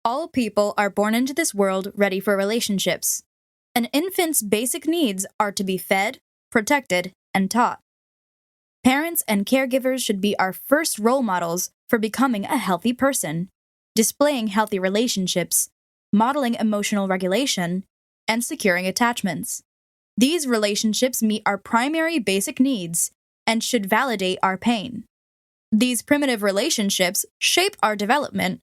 All people are born into this world ready for relationships. An infant's basic needs are to be fed, protected, and taught. Parents and caregivers should be our first role models for becoming a healthy person, displaying healthy relationships, modeling emotional regulation, and securing attachments. These relationships meet our primary basic needs and should validate our pain. These primitive relationships shape our development,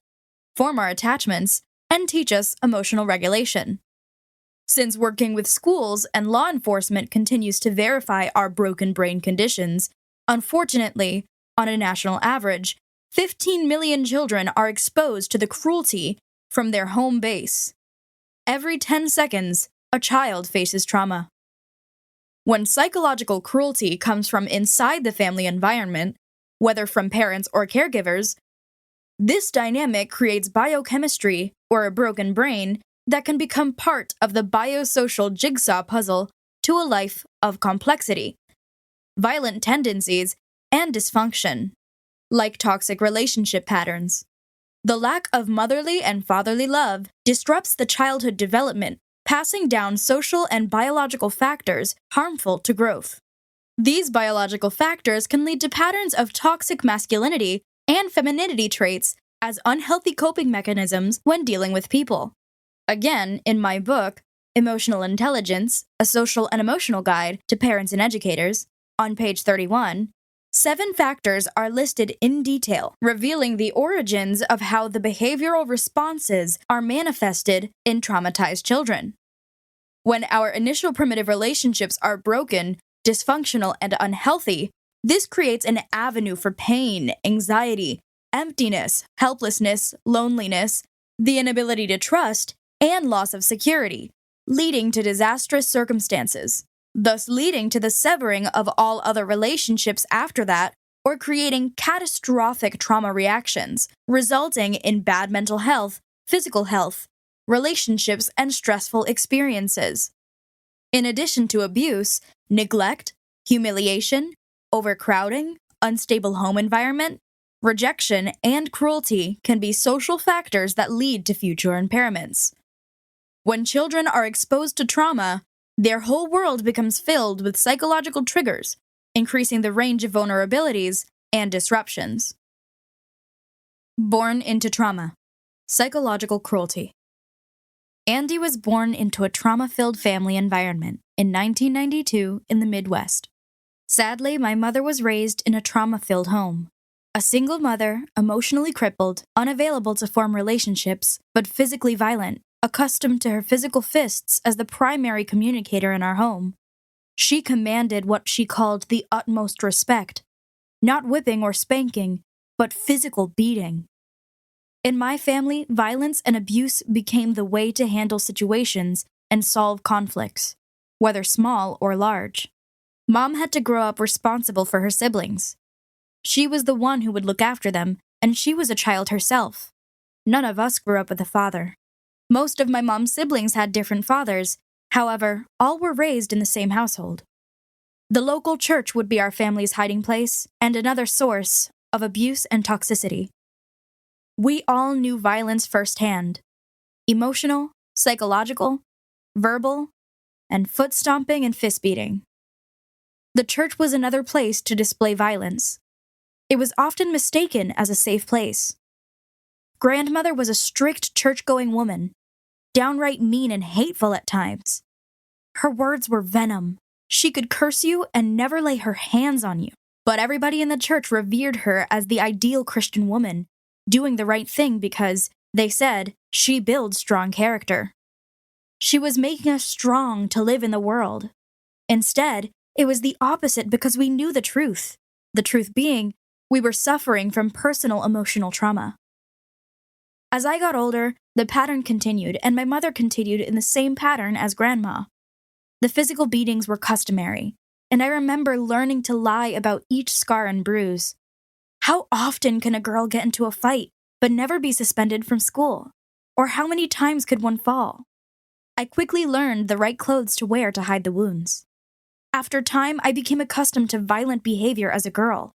form our attachments, and teach us emotional regulation. Since working with schools and law enforcement continues to verify our broken brain conditions, unfortunately, on a national average, 15 million children are exposed to the cruelty from their home base. Every 10 seconds, a child faces trauma. When psychological cruelty comes from inside the family environment, whether from parents or caregivers, this dynamic creates biochemistry, or a broken brain, that can become part of the biosocial jigsaw puzzle to a life of complexity, violent tendencies, and dysfunction, like toxic relationship patterns. The lack of motherly and fatherly love disrupts the childhood development, passing down social and biological factors harmful to growth. These biological factors can lead to patterns of toxic masculinity and femininity traits as unhealthy coping mechanisms when dealing with people. Again, in my book, Emotional Intelligence, A Social and Emotional Guide to Parents and Educators, on page 31, 7 factors are listed in detail, revealing the origins of how the behavioral responses are manifested in traumatized children. When our initial primitive relationships are broken, dysfunctional, and unhealthy, this creates an avenue for pain, anxiety, emptiness, helplessness, loneliness, the inability to trust, and loss of security, leading to disastrous circumstances, thus leading to the severing of all other relationships after that, or creating catastrophic trauma reactions, resulting in bad mental health, physical health, relationships, and stressful experiences. In addition to abuse, neglect, humiliation, overcrowding, unstable home environment, rejection, and cruelty can be social factors that lead to future impairments. When children are exposed to trauma, their whole world becomes filled with psychological triggers, increasing the range of vulnerabilities and disruptions. Born into trauma. Psychological cruelty. Andy was born into a trauma-filled family environment in 1992 in the Midwest. Sadly, my mother was raised in a trauma-filled home. A single mother, emotionally crippled, unavailable to form relationships, but physically violent, accustomed to her physical fists as the primary communicator in our home. She commanded what she called the utmost respect, not whipping or spanking, but physical beating. In my family, violence and abuse became the way to handle situations and solve conflicts, whether small or large. Mom had to grow up responsible for her siblings. She was the one who would look after them, and she was a child herself. None of us grew up with a father. Most of my mom's siblings had different fathers. However, all were raised in the same household. The local church would be our family's hiding place and another source of abuse and toxicity. We all knew violence firsthand: emotional, psychological, verbal, and foot stomping and fist beating. The church was another place to display violence. It was often mistaken as a safe place. Grandmother was a strict church-going woman, downright mean and hateful at times. Her words were venom. She could curse you and never lay her hands on you. But everybody in the church revered her as the ideal Christian woman, doing the right thing because, they said, she builds strong character. She was making us strong to live in the world. Instead, it was the opposite because we knew the truth. The truth being, we were suffering from personal emotional trauma. As I got older, the pattern continued, and my mother continued in the same pattern as Grandma. The physical beatings were customary, and I remember learning to lie about each scar and bruise. How often can a girl get into a fight but never be suspended from school? Or how many times could one fall? I quickly learned the right clothes to wear to hide the wounds. After time, I became accustomed to violent behavior as a girl.